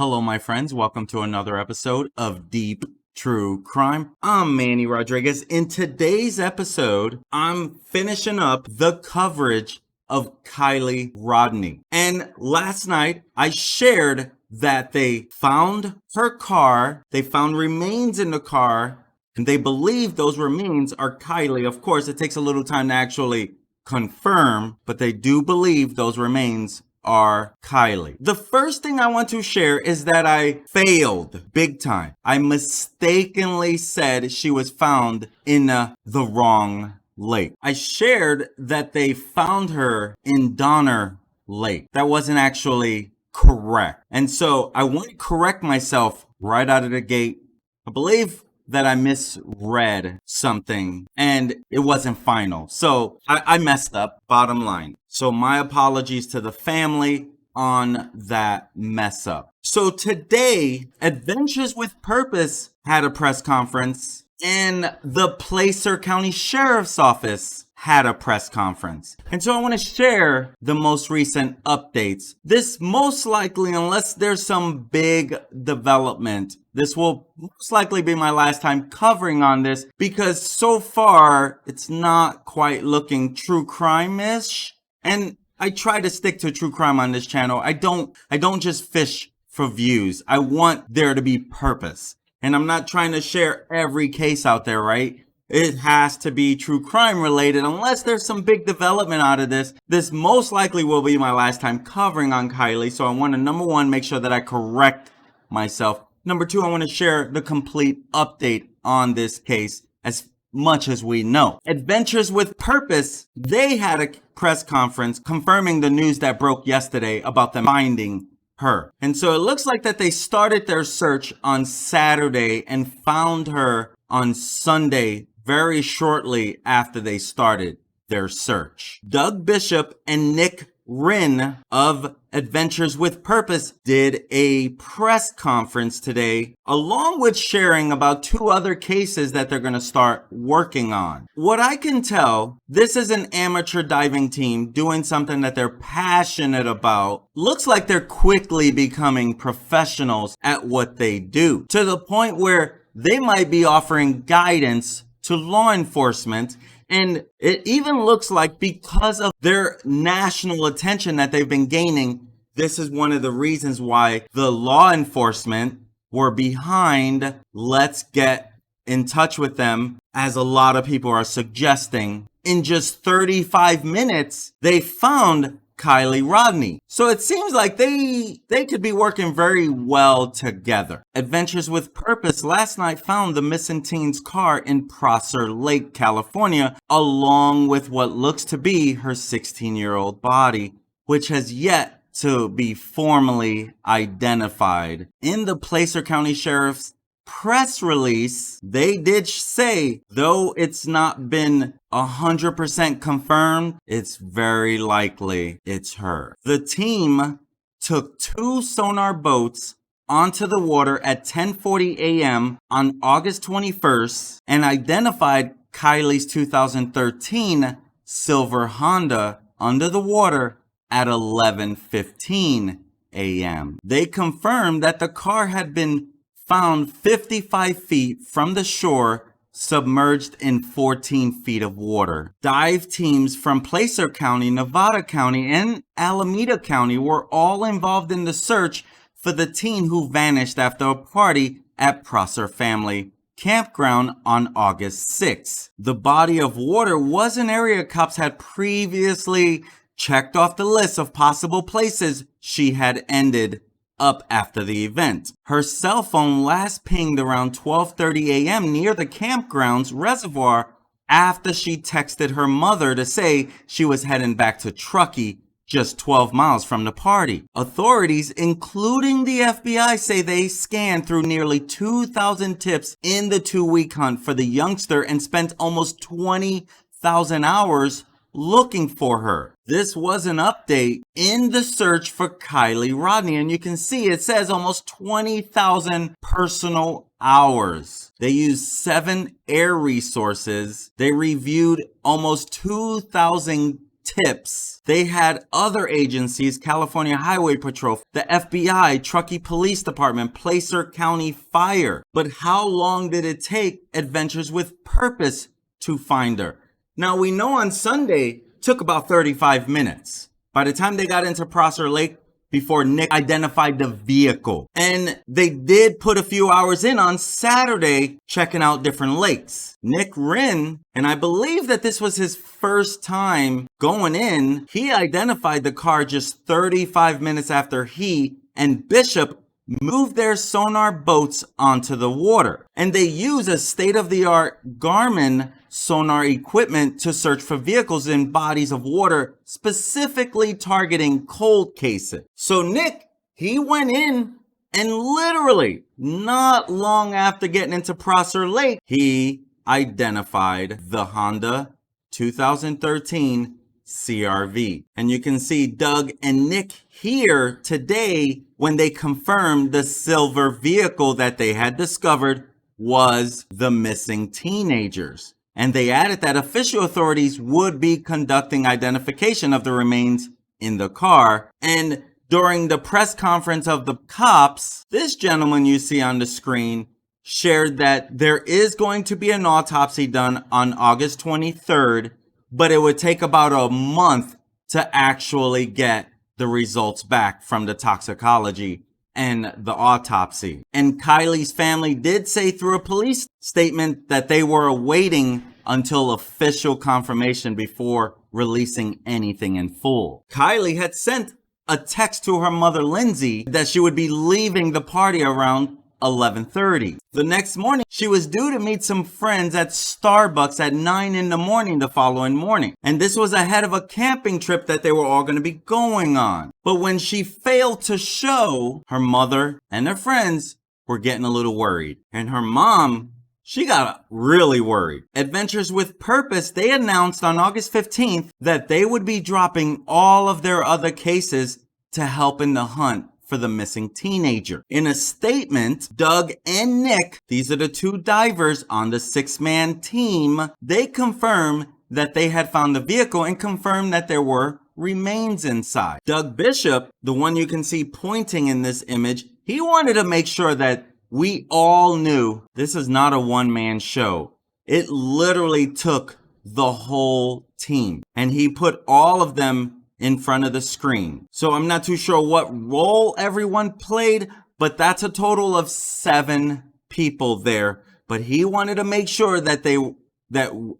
Hello, my friends. Welcome to another episode of Deep True Crime. I'm Manny Rodriguez. In today's episode, I'm finishing up the coverage of Kiely Rodni. And last night, I shared that they found her car, they found remains in the car, and they believe those remains are Kiely. Of course, it takes a little time to actually confirm, but they do believe those remains are Kiely. The first thing I want to share is that I failed big time. I mistakenly said she was found in the wrong lake. I shared that they found her in Donner Lake. That wasn't actually correct. And so I want to correct myself right out of the gate. I believe that I misread something and it wasn't final. So I messed up, bottom line. So my apologies to the family on that mess up. So today, Adventures with Purpose had a press conference and the Prosser County Sheriff's Office had a press conference. And so I want to share the most recent updates. This most likely, unless there's some big development, this will most likely be my last time covering on this because so far it's not quite looking true crime-ish. And I try to stick to true crime on this channel. I don't just fish for views. I want there to be purpose. And I'm not trying to share every case out there, right? It has to be true crime related unless there's some big development out of this. This most likely will be my last time covering on Kiely. So I want to, number one, make sure that I correct myself. Number two, I want to share the complete update on this case as much as we know. Adventures with Purpose, they had a press conference confirming the news that broke yesterday about them finding her. And so it looks like that they started their search on Saturday and found her on Sunday very shortly after they started their search. Doug Bishop and Nick Wren of Adventures with Purpose did a press conference today, along with sharing about two other cases that they're going to start working on. What I can tell, this is an amateur diving team doing something that they're passionate about. Looks like they're quickly becoming professionals at what they do, to the point where they might be offering guidance to law enforcement. And it even looks like because of their national attention that they've been gaining, this is one of the reasons why the law enforcement were behind Let's Get in Touch with Them, as a lot of people are suggesting. In just 35 minutes, they found Kiely Rodni. So it seems like they could be working very well together. Adventures with Purpose last night found the missing teen's car in Prosser Lake, California, along with what looks to be her 16-year-old body, which has yet to be formally identified. In the Prosser County Sheriff's press release, they did say, though it's not been 100% confirmed, it's very likely it's her. The team took two sonar boats onto the water at 10:40 a.m. on August 21st and identified Kiely's 2013 silver Honda under the water at 11:15 a.m. They confirmed that the car had been found 55 feet from the shore, submerged in 14 feet of water. Dive teams from Prosser County, Nevada County, and Alameda County were all involved in the search for the teen who vanished after a party at Prosser Family Campground on August 6th. The body of water was an area cops had previously checked off the list of possible places she had ended up after the event. Her cell phone last pinged around 12:30 a.m. near the campground's reservoir after she texted her mother to say she was heading back to Truckee, just 12 miles from the party. Authorities, including the FBI, say they scanned through nearly 2,000 tips in the 2-week hunt for the youngster and spent almost 20,000 hours looking for her. This was an update in the search for Kiely Rodni, and you can see it says almost 20,000 personal hours. They used 7 air resources. They reviewed almost 2,000 tips. They had other agencies, California Highway Patrol, the FBI, Truckee Police Department, Placer County Fire. But how long did it take Adventures with Purpose to find her? Now, we know on Sunday took about 35 minutes. By the time they got into Prosser Lake, before Nick identified the vehicle. And they did put a few hours in on Saturday checking out different lakes. Nick Wren, and I believe that this was his first time going in, he identified the car just 35 minutes after he and Bishop moved their sonar boats onto the water. And they use a state-of-the-art Garmin sonar equipment to search for vehicles in bodies of water, specifically targeting cold cases. So Nick, he went in and literally not long after getting into Prosser Lake, he identified the Honda 2013 CRV. And you can see Doug and Nick here today when they confirmed the silver vehicle that they had discovered was the missing teenagers. And they added that official authorities would be conducting identification of the remains in the car. And during the press conference of the cops, this gentleman you see on the screen shared that there is going to be an autopsy done on August 23rd, but it would take about a month to actually get the results back from the toxicology and the autopsy. And Kiely's family did say through a police statement that they were awaiting until official confirmation before releasing anything in full. Kiely had sent a text to her mother, Lindsay, that she would be leaving the party around 11:30. The next morning, she was due to meet some friends at Starbucks at 9 in the morning the following morning. And this was ahead of a camping trip that they were all going to be going on. But when she failed to show, her mother and her friends were getting a little worried. And her mom, she got really worried. Adventures with Purpose, they announced on August 15th that they would be dropping all of their other cases to help in the hunt for the missing teenager. In a statement, Doug and Nick, these are the two divers on the 6-man team, they confirmed that they had found the vehicle and confirmed that there were remains inside. Doug Bishop, the one you can see pointing in this image, he wanted to make sure that we all knew this is not a one-man show. It literally took the whole team, and he put all of them in front of the screen. So I'm not too sure what role everyone played, but that's a total of 7 people there. But he wanted to make sure that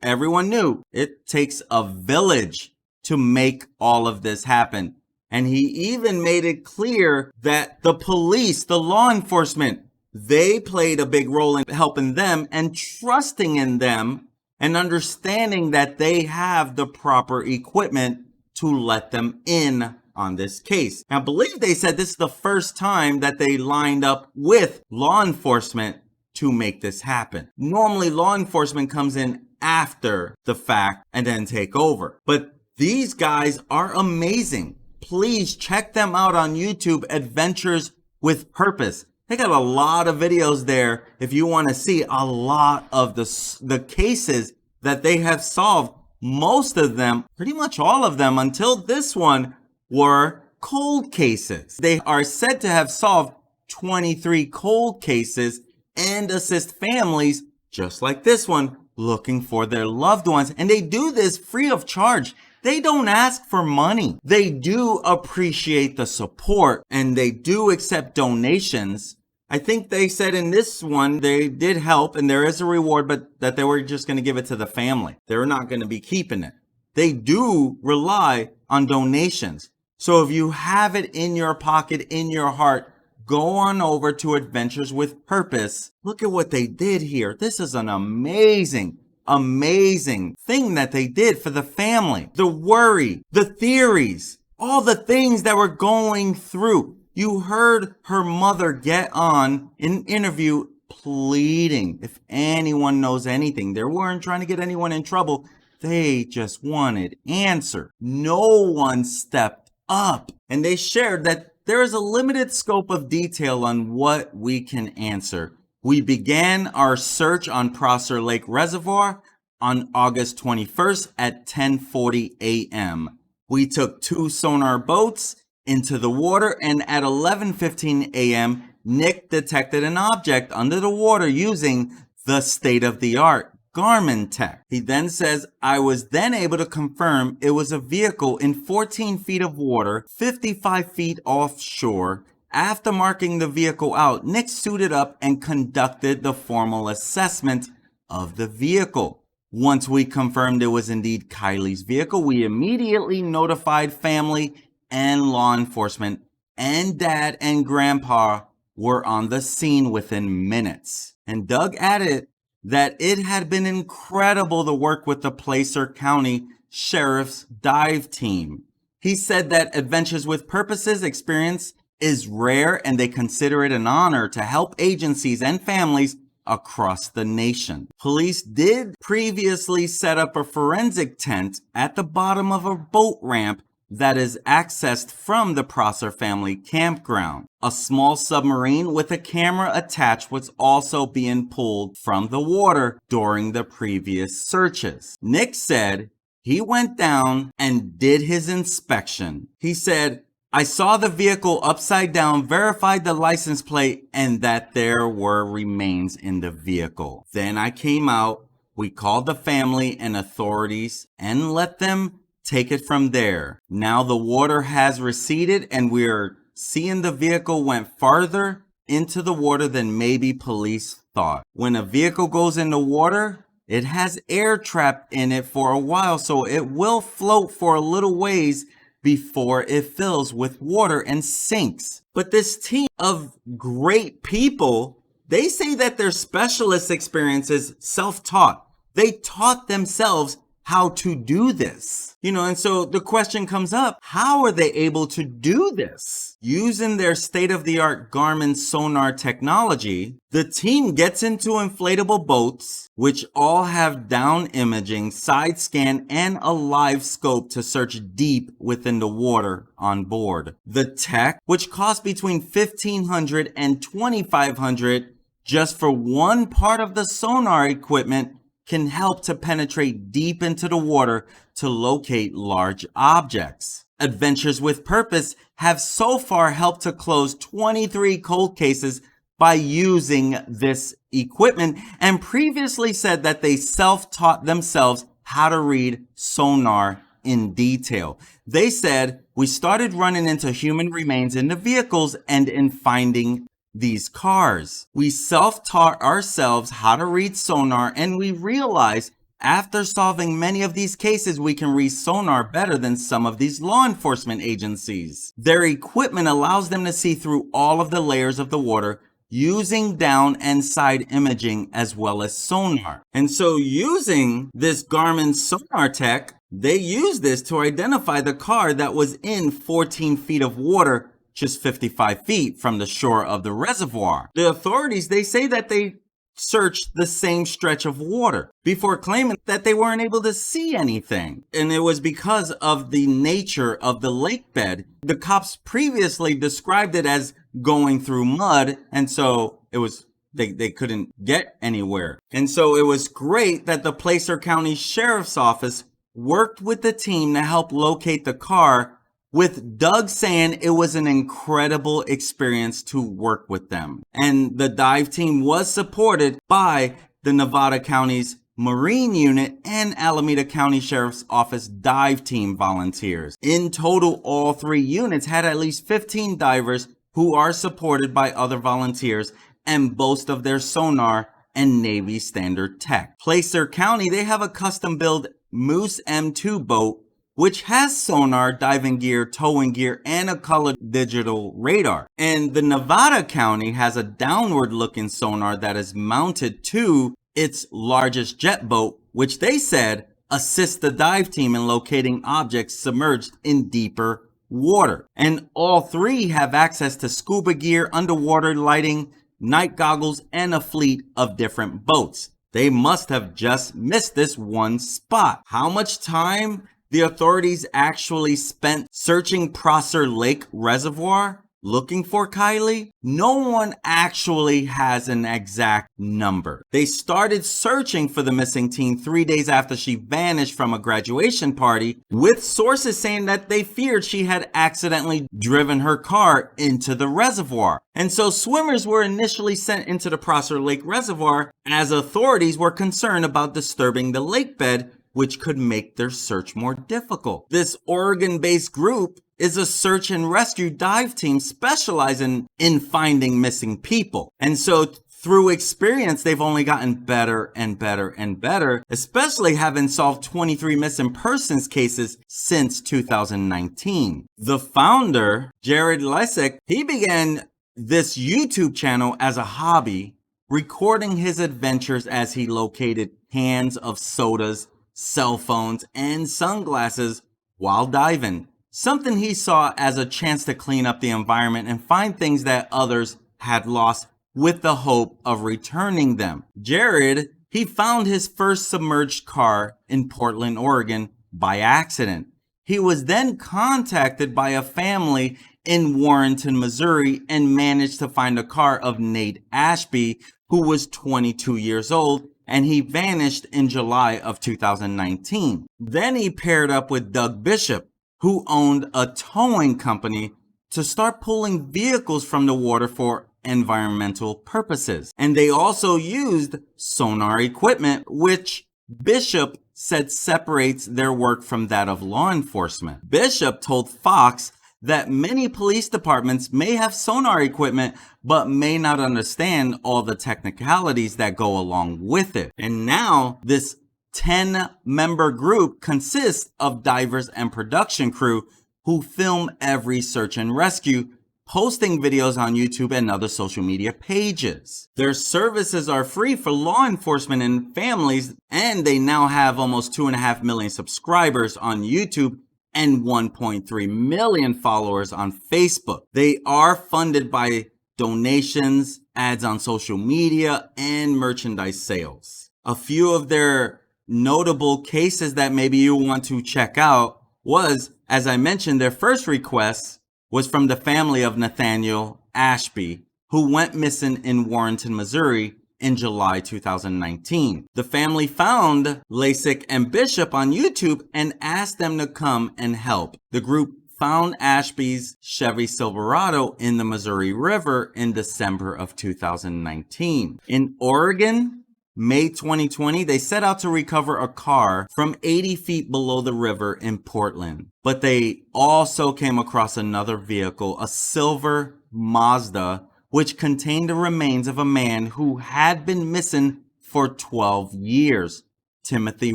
everyone knew it takes a village to make all of this happen. And he even made it clear that the police, the law enforcement, they played a big role in helping them and trusting in them and understanding that they have the proper equipment to let them in on this case. Now, I believe they said this is the first time that they lined up with law enforcement to make this happen. Normally, law enforcement comes in after the fact and then take over. But these guys are amazing. Please check them out on YouTube, Adventures with Purpose. They got a lot of videos there if you want to see a lot of the cases that they have solved. Most of them, pretty much all of them until this one, were cold cases. They are said to have solved 23 cold cases and assist families just like this one looking for their loved ones. And they do this free of charge. They don't ask for money. They do appreciate the support and they do accept donations. I think they said in this one, they did help and there is a reward, but that they were just going to give it to the family. They're not going to be keeping it. They do rely on donations. So if you have it in your pocket, in your heart, go on over to Adventures with Purpose. Look at what they did here. This is an amazing thing that they did for the family. The worry, the theories, all the things that were going through. You heard her mother get on an interview pleading if anyone knows anything. They weren't trying to get anyone in trouble. They just wanted answer. No one stepped up. And they shared that there is a limited scope of detail on what we can answer. We began our search on Prosser Lake Reservoir on August 21st at 10:40 a.m. We took 2 sonar boats into the water, and at 11:15 a.m., Nick detected an object under the water using the state-of-the-art Garmin tech. He then says, I was then able to confirm it was a vehicle in 14 feet of water, 55 feet offshore. After marking the vehicle out, Nick suited up and conducted the formal assessment of the vehicle. Once we confirmed it was indeed Kiely's vehicle, we immediately notified family and law enforcement, and Dad and Grandpa were on the scene within minutes. And Doug added that it had been incredible to work with the Placer County Sheriff's dive team. He said that Adventures with Purposes experience is rare, and they consider it an honor to help agencies and families across the nation. Police did previously set up a forensic tent at the bottom of a boat ramp that is accessed from the Prosser family campground. A small submarine with a camera attached was also being pulled from the water during the previous searches. Nick said he went down and did his inspection. He said, I saw the vehicle upside down, verified the license plate, and that there were remains in the vehicle. Then I came out, we called the family and authorities and let them take it from there. Now the water has receded and we're seeing the vehicle went farther into the water than maybe police thought. When a vehicle goes in the water, it has air trapped in it for a while, so it will float for a little ways before it fills with water and sinks. But this team of great people, they say that their specialist experience is self-taught. They taught themselves how to do this. And so the question comes up, how are they able to do this? Using their state-of-the-art Garmin sonar technology, the team gets into inflatable boats, which all have down imaging, side scan, and a live scope to search deep within the water on board. The tech, which costs between $1,500 and $2,500 just for one part of the sonar equipment, can help to penetrate deep into the water to locate large objects. Adventures with Purpose have so far helped to close 23 cold cases by using this equipment, and previously said that they self-taught themselves how to read sonar in detail. They said, we started running into human remains in the vehicles and in finding these cars. We self-taught ourselves how to read sonar, and we realized after solving many of these cases, we can read sonar better than some of these law enforcement agencies. Their equipment allows them to see through all of the layers of the water using down and side imaging as well as sonar. And so using this Garmin sonar tech, they use this to identify the car that was in 14 feet of water just 55 feet from the shore of the reservoir. The authorities, they say that they searched the same stretch of water before claiming that they weren't able to see anything. And it was because of the nature of the lake bed. The cops previously described it as going through mud, and so it was they couldn't get anywhere. And so it was great that the Placer County Sheriff's Office worked with the team to help locate the car, with Doug saying it was an incredible experience to work with them. And the dive team was supported by the Nevada County's Marine Unit and Alameda County Sheriff's Office dive team volunteers. In total, all 3 units had at least 15 divers who are supported by other volunteers and boast of their sonar and Navy standard tech. Placer County, they have a custom-built Moose M2 boat which has sonar, diving gear, towing gear, and a colored digital radar. And the Nevada County has a downward looking sonar that is mounted to its largest jet boat, which they said assists the dive team in locating objects submerged in deeper water. And all 3 have access to scuba gear, underwater lighting, night goggles, and a fleet of different boats. They must have just missed this one spot. How much time the authorities actually spent searching Prosser Lake Reservoir? looking for Kiely? No one actually has an exact number. They started searching for the missing teen 3 days after she vanished from a graduation party, with sources saying that they feared she had accidentally driven her car into the reservoir. And so swimmers were initially sent into the Prosser Lake Reservoir as authorities were concerned about disturbing the lake bed, which could make their search more difficult. This Oregon-based group is a search and rescue dive team specializing in finding missing people. And so through experience, they've only gotten better and better and better, especially having solved 23 missing persons cases since 2019. The founder, Jared Lesick, he began this YouTube channel as a hobby, recording his adventures as he located cans of sodas, cell phones, and sunglasses while diving. Something he saw as a chance to clean up the environment and find things that others had lost with the hope of returning them. Jared, he found his first submerged car in Portland, Oregon by accident. He was then contacted by a family in Warrenton, Missouri, and managed to find a car of Nate Ashby, who was 22 years old, and he vanished in July of 2019. Then he paired up with Doug Bishop, who owned a towing company, to start pulling vehicles from the water for environmental purposes. And they also used sonar equipment, which Bishop said separates their work from that of law enforcement. Bishop told Fox that many police departments may have sonar equipment, but may not understand all the technicalities that go along with it. And now this 10-member group consists of divers and production crew who film every search and rescue, posting videos on YouTube and other social media pages. Their services are free for law enforcement and families, and they now have almost 2.5 million subscribers on YouTube and 1.3 million followers on Facebook. They are funded by donations, ads on social media, and merchandise sales. A few of their notable cases that maybe you want to check out was, as I mentioned, their first request was from the family of Nathaniel Ashby, who went missing in Warrenton, Missouri in July 2019. The family found Lesick and Bishop on YouTube and asked them to come and help. The group found Ashby's Chevy Silverado in the Missouri River in December of 2019. In Oregon, May 2020, they set out to recover a car from 80 feet below the river in Portland. But they also came across another vehicle, a silver Mazda, which contained the remains of a man who had been missing for 12 years. Timothy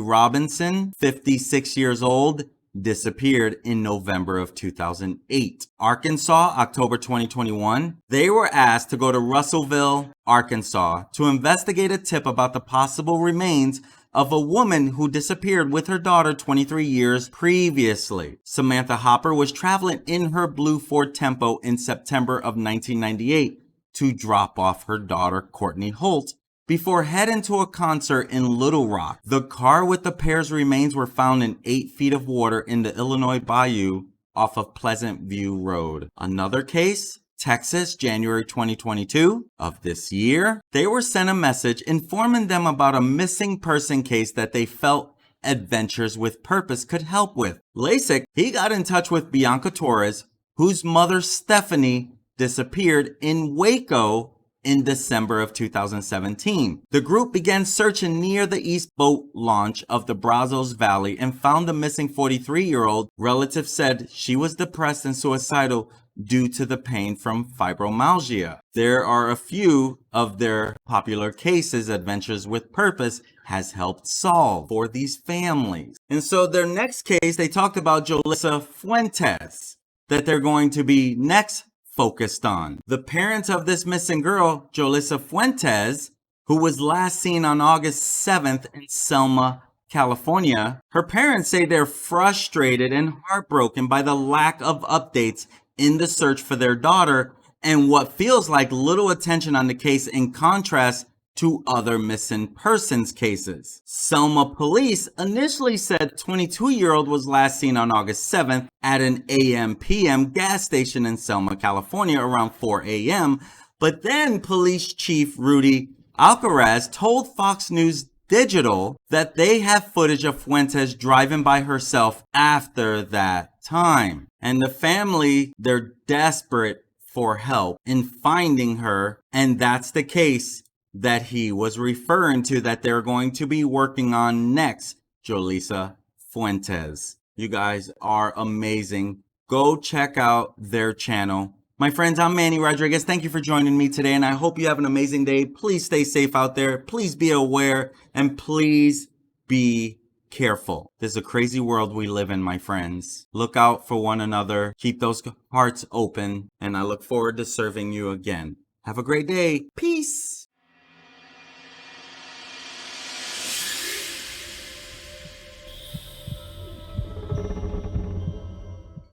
Robinson, 56 years old, disappeared in November of 2008. Arkansas, October 2021. They were asked to go to Russellville, Arkansas, to investigate a tip about the possible remains of a woman who disappeared with her daughter 23 years previously. Samantha Hopper was traveling in her blue Ford Tempo in September of 1998 to drop off her daughter, Courtney Holt, before heading to a concert in Little Rock. The car with the pair's remains were found in 8 feet of water in the Illinois Bayou off of Pleasant View Road. Another case, Texas, January 2022 of this year. They were sent a message informing them about a missing person case that they felt Adventures with Purpose could help with. Lesick, he got in touch with Bianca Torres, whose mother, Stephanie, disappeared in Waco in December of 2017. The group began searching near the East Boat launch of the Brazos Valley and found the missing 43-year-old. Relatives said she was depressed and suicidal due to the pain from fibromyalgia. There are a few of their popular cases Adventures with Purpose has helped solve for these families. And so their next case, they talked about Jolissa Fuentes, that they're going to be next focused on. The parents of this missing girl, Jolissa Fuentes, who was last seen on August 7th in Selma, California, her parents say they're frustrated and heartbroken by the lack of updates in the search for their daughter and what feels like little attention on the case, in contrast to other missing persons cases. Selma police initially said 22-year-old was last seen on August 7th at an AM/PM gas station in Selma, California around 4 a.m., but then Police Chief Rudy Alcaraz told Fox News Digital that they have footage of Fuentes driving by herself after that time. And the family, they're desperate for help in finding her, and that's the case that he was referring to that they're going to be working on next, Jolisa Fuentes. You guys are amazing. Go check out their channel. My friends, I'm Manny Rodriguez. Thank you for joining me today, and I hope you have an amazing day. Please stay safe out there. Please be aware, and please be careful. This is a crazy world we live in, my friends. Look out for one another. Keep those hearts open, and I look forward to serving you again. Have a great day. Peace.